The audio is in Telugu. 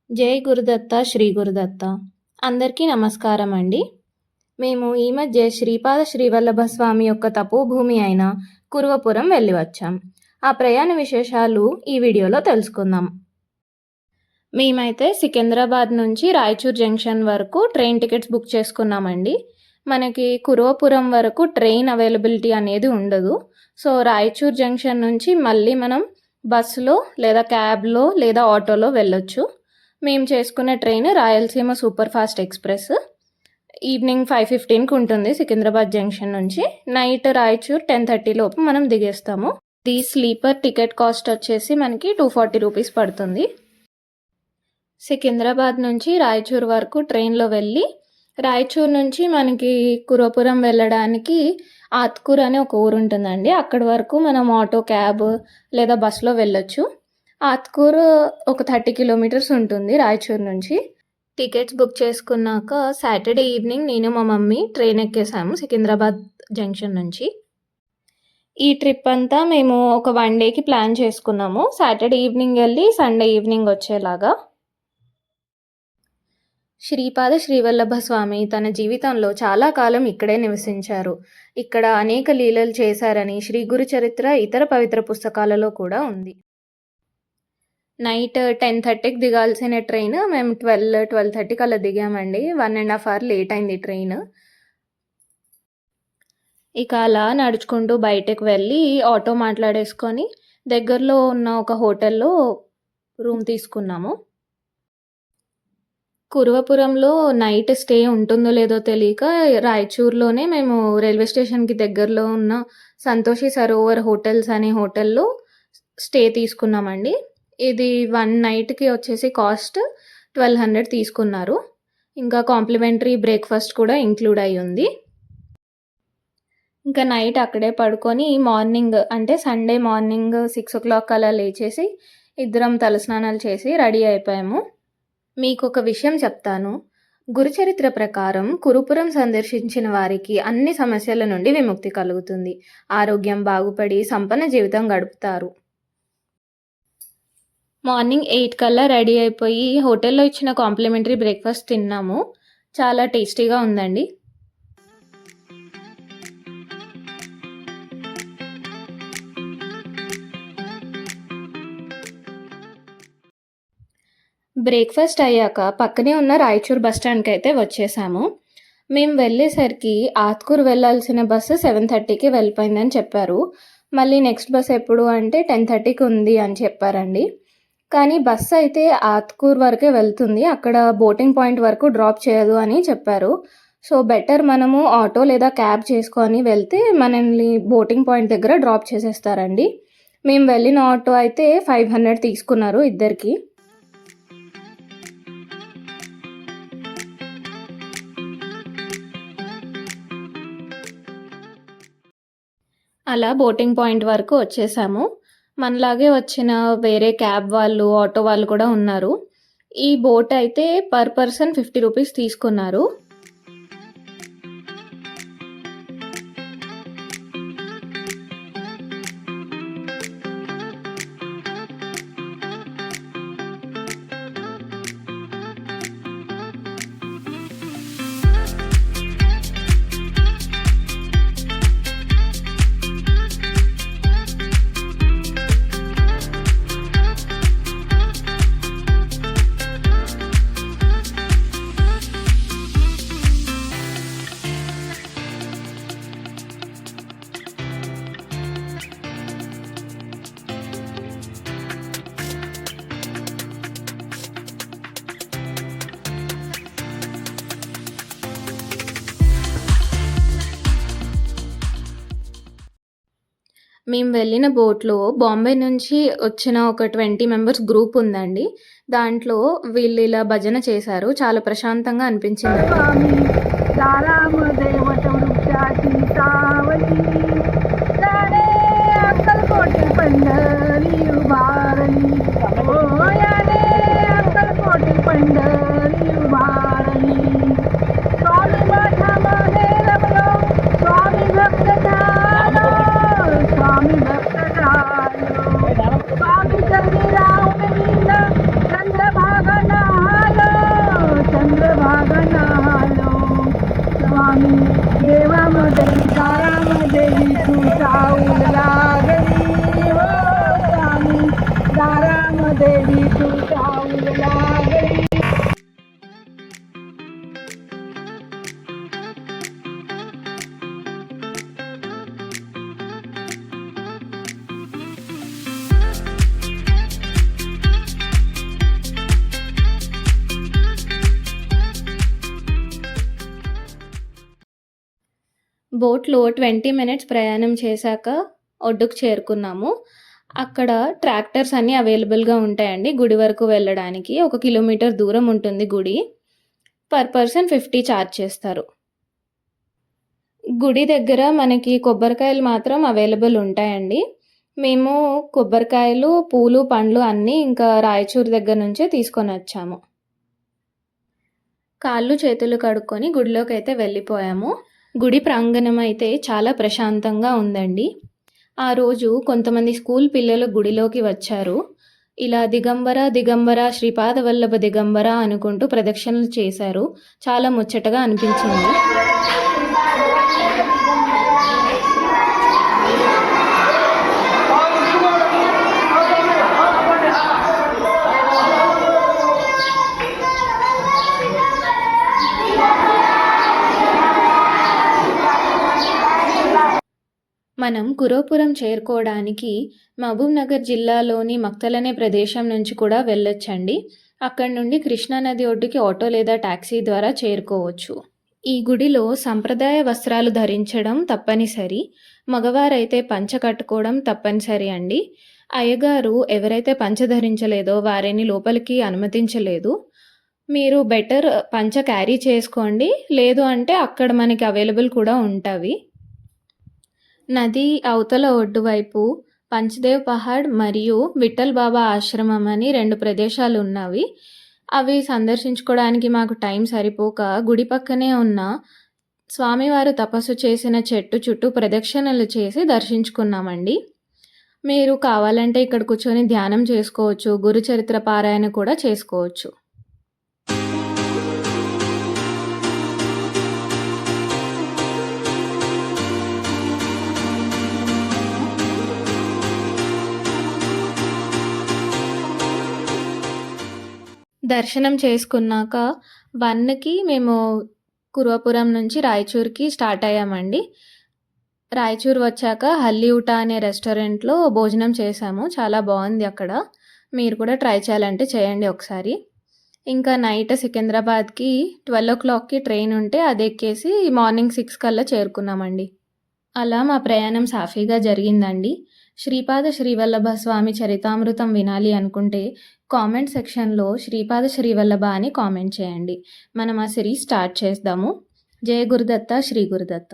జై గురుదత్త శ్రీ గురుదత్త. అందరికీ నమస్కారం అండి. మేము ఈ మధ్య శ్రీపాద శ్రీవల్లభ స్వామి యొక్క తపోభూమి అయిన కురువపురం వెళ్ళి వచ్చాం. ఆ ప్రయాణ విశేషాలు ఈ వీడియోలో తెలుసుకుందాం. మేమైతే సికింద్రాబాద్ నుంచి రాయచూర్ జంక్షన్ వరకు ట్రైన్ టికెట్స్ బుక్ చేసుకున్నామండి. మనకి కురువపురం వరకు ట్రైన్ అవైలబిలిటీ అనేది ఉండదు. సో రాయచూర్ జంక్షన్ నుంచి మళ్ళీ మనం బస్సులో లేదా క్యాబ్లో లేదా ఆటోలో వెళ్ళొచ్చు. మేము చేసుకున్న train Rayalaseema super fast express. Evening 5:15కి ఉంటుంది సికింద్రాబాద్ జంక్షన్ నుంచి. నైట్ రాయచూర్ 10:30 లోపు మనం దిగేస్తాము. ది స్లీపర్ టికెట్ కాస్ట్ వచ్చేసి మనకి 240 రూపీస్ పడుతుంది. సికింద్రాబాద్ నుంచి రాయచూర్ వరకు ట్రైన్లో వెళ్ళి రాయచూర్ నుంచి మనకి కురువపురం వెళ్ళడానికి ఆత్కూర్ అనే ఒక ఊరు ఉంటుందండి. అక్కడి వరకు మనం ఆటో, క్యాబ్ లేదా బస్సులో వెళ్ళొచ్చు. ఆత్కూర్ ఒక 30 కిలోమీటర్స్ ఉంటుంది రాయచూర్ నుంచి. టికెట్స్ బుక్ చేసుకున్నాక సాటర్డే ఈవినింగ్ నేను మా మమ్మీ ట్రైన్ ఎక్కేసాము సికింద్రాబాద్ జంక్షన్ నుంచి. ఈ ట్రిప్ అంతా మేము ఒక 1 డేకి ప్లాన్ చేసుకున్నాము. సాటర్డే ఈవినింగ్ వెళ్ళి సండే ఈవినింగ్ వచ్చేలాగా. శ్రీపాద శ్రీవల్లభ స్వామి తన జీవితంలో చాలా కాలం ఇక్కడే నివసించారు. ఇక్కడ అనేక లీలలు చేశారని శ్రీ గురు చరిత్ర ఇతర పవిత్ర పుస్తకాలలో కూడా ఉంది. నైట్ 10:30కి దిగాల్సిన ట్రైన్ మేము 12:30కి అలా దిగామండి. 1.5 అవర్ లేట్ అయింది ట్రైన్. ఇక అలా నడుచుకుంటూ బయటకు వెళ్ళి ఆటో మాట్లాడేసుకొని దగ్గరలో ఉన్న ఒక హోటల్లో రూమ్ తీసుకున్నాము. కురువపురంలో నైట్ స్టే ఉంటుందో లేదో తెలియక రాయచూర్లోనే మేము రైల్వే స్టేషన్కి దగ్గరలో ఉన్న సంతోషి సరోవర్ హోటల్స్ అనే హోటల్లో స్టే తీసుకున్నామండి. ఇది 1 నైట్కి వచ్చేసి కాస్ట్ 1200 తీసుకున్నారు. ఇంకా కాంప్లిమెంటరీ బ్రేక్ఫాస్ట్ కూడా ఇంక్లూడ్ అయి ఉంది. ఇంకా నైట్ అక్కడే పడుకొని మార్నింగ్ అంటే సండే మార్నింగ్ 6 o'clock అలా లేచేసి ఇద్దరం తలస్నానాలు చేసి రెడీ అయిపోయాము. మీకు ఒక విషయం చెప్తాను. గురుచరిత్ర ప్రకారం కురుపురం సందర్శించిన వారికి అన్ని సమస్యల నుండి విముక్తి కలుగుతుంది. ఆరోగ్యం బాగుపడి సంపన్న జీవితం గడుపుతారు. మార్నింగ్ 8 కల్లా రెడీ అయిపోయి హోటల్లో ఇచ్చిన కాంప్లిమెంటరీ బ్రేక్ఫాస్ట్ తిన్నాము. చాలా టేస్టీగా ఉందండి. బ్రేక్ఫాస్ట్ అయ్యాక పక్కనే ఉన్న రాయచూర్ బస్ స్టాండ్కి అయితే వచ్చేసాము. మేము వెళ్ళేసరికి ఆత్కూర్ వెళ్ళాల్సిన బస్సు 7:30కి వెళ్ళిపోయిందని చెప్పారు. మళ్ళీ నెక్స్ట్ బస్ ఎప్పుడు అంటే 10:30కి ఉంది అని చెప్పారండి. కానీ బస్సు అయితే ఆత్కూర్ వరకే వెళ్తుంది. అక్కడ బోటింగ్ పాయింట్ వరకు డ్రాప్ చేయదు అని చెప్పారు. సో బెటర్ మనము ఆటో లేదా క్యాబ్ చేసుకొని వెళ్తే మనల్ని బోటింగ్ పాయింట్ దగ్గర డ్రాప్ చేసేస్తారండి. మేము వెళ్ళిన ఆటో అయితే 500 తీసుకున్నారు ఇద్దరికి. అలా బోటింగ్ పాయింట్ వరకు వచ్చేసాము. మనలాగే వచ్చిన వేరే క్యాబ్ వాళ్ళు, ఆటో వాళ్ళు కూడా ఉన్నారు. ఈ బోట్ అయితే పర్ పర్సన్ 50 రూపీస్ తీసుకున్నారు. మేము వెళ్ళిన బోట్లో బాంబే నుంచి వచ్చిన ఒక 20 మెంబర్స్ గ్రూప్ ఉందండి. దాంట్లో వీళ్ళు ఇలా భజన చేశారు. చాలా ప్రశాంతంగా అనిపించింది. स्वामी चंद्राव चंद्रभागा दारामध्ये विठूचा उल लागली हो स्वामी, दारामध्ये विठूचा उल लागली. బోట్‌లో 20 మినిట్స్ ప్రయాణం చేశాక ఒడ్డుకు చేరుకున్నాము. అక్కడ ట్రాక్టర్స్ అన్నీ అవైలబుల్‌గా ఉంటాయండి గుడి వరకు వెళ్ళడానికి. 1 కిలోమీటర్ దూరం ఉంటుంది గుడి. పర్ పర్సన్ 50 చార్జ్ చేస్తారు. గుడి దగ్గర మనకి కొబ్బరికాయలు మాత్రం అవైలబుల్ ఉంటాయండి. మేము కొబ్బరికాయలు, పూలు, పండ్లు అన్నీ ఇంకా రాయచూరు దగ్గర నుంచే తీసుకొనొచ్చాము. కాళ్ళు, చేతులు కడుక్కొని గుడిలోకైతే వెళ్ళిపోయాము. గుడి ప్రాంగణం అయితే చాలా ప్రశాంతంగా ఉందండి. ఆ రోజు కొంతమంది స్కూల్ పిల్లలు గుడిలోకి వచ్చారు. ఇలా దిగంబర దిగంబర శ్రీపాద వల్లభ దిగంబర అనుకుంటూ ప్రదక్షిణలు చేశారు. చాలా ముచ్చటగా అనిపించింది. మనం కురోపురం చేరుకోవడానికి మహబూబ్‌నగర్ జిల్లాలోని మక్తల్ అనే ప్రదేశం నుంచి కూడా వెళ్ళొచ్చండి. అక్కడి నుండి కృష్ణానది ఒడ్డుకి ఆటో లేదా టాక్సీ ద్వారా చేరుకోవచ్చు. ఈ గుడిలో సంప్రదాయ వస్త్రాలు ధరించడం తప్పనిసరి. మగవారైతే పంచ కట్టుకోవడం తప్పనిసరి అండి. అయ్యగారు ఎవరైతే పంచ ధరించలేదో వారిని లోపలికి అనుమతించలేదు. మీరు బెటర్ పంచ క్యారీ చేసుకోండి. లేదు అంటే అక్కడ మనకి అవైలబుల్ కూడా ఉంటాయి. నది అవతల ఒడ్డు వైపు పంచ్దేవ్ పహాడ్ మరియు విఠల్ బాబా ఆశ్రమం అని 2 ప్రదేశాలు ఉన్నవి. అవి సందర్శించుకోవడానికి మాకు టైం సరిపోక గుడి పక్కనే ఉన్న స్వామివారు తపస్సు చేసిన చెట్టు చుట్టూ ప్రదక్షిణలు చేసి దర్శించుకున్నామండి. మీరు కావాలంటే ఇక్కడ కూర్చొని ధ్యానం చేసుకోవచ్చు. గురుచరిత్ర పారాయణ కూడా చేసుకోవచ్చు. దర్శనం చేసుకున్నాక 1కి మేము కుర్వాపురం నుంచి రాయచూర్‌కి స్టార్ట్ అయ్యామండి. రాయచూర్ వచ్చాక హల్లీ ఊటా అనే రెస్టారెంట్‌లో భోజనం చేశాము. చాలా బాగుంది అక్కడ. మీరు కూడా ట్రై చేయాలంటే చేయండి ఒకసారి. ఇంకా నైట్ సికింద్రాబాద్‌కి 12:00కి ట్రైన్ ఉంటే అది ఎక్కేసి మార్నింగ్ 6 కల్లా చేరుకున్నామండి. అలా మా ప్రయాణం సాఫీగా జరిగిందండి. శ్రీపాద శ్రీవల్లభ స్వామి చరితామృతం వినాలి అనుకుంటే కామెంట్ సెక్షన్లో శ్రీపాద శ్రీవల్లభ అని కామెంట్ చేయండి. మనం ఆ సిరీస్ స్టార్ట్ చేద్దాము. జయ గురుదత్త, శ్రీ గురుదత్త.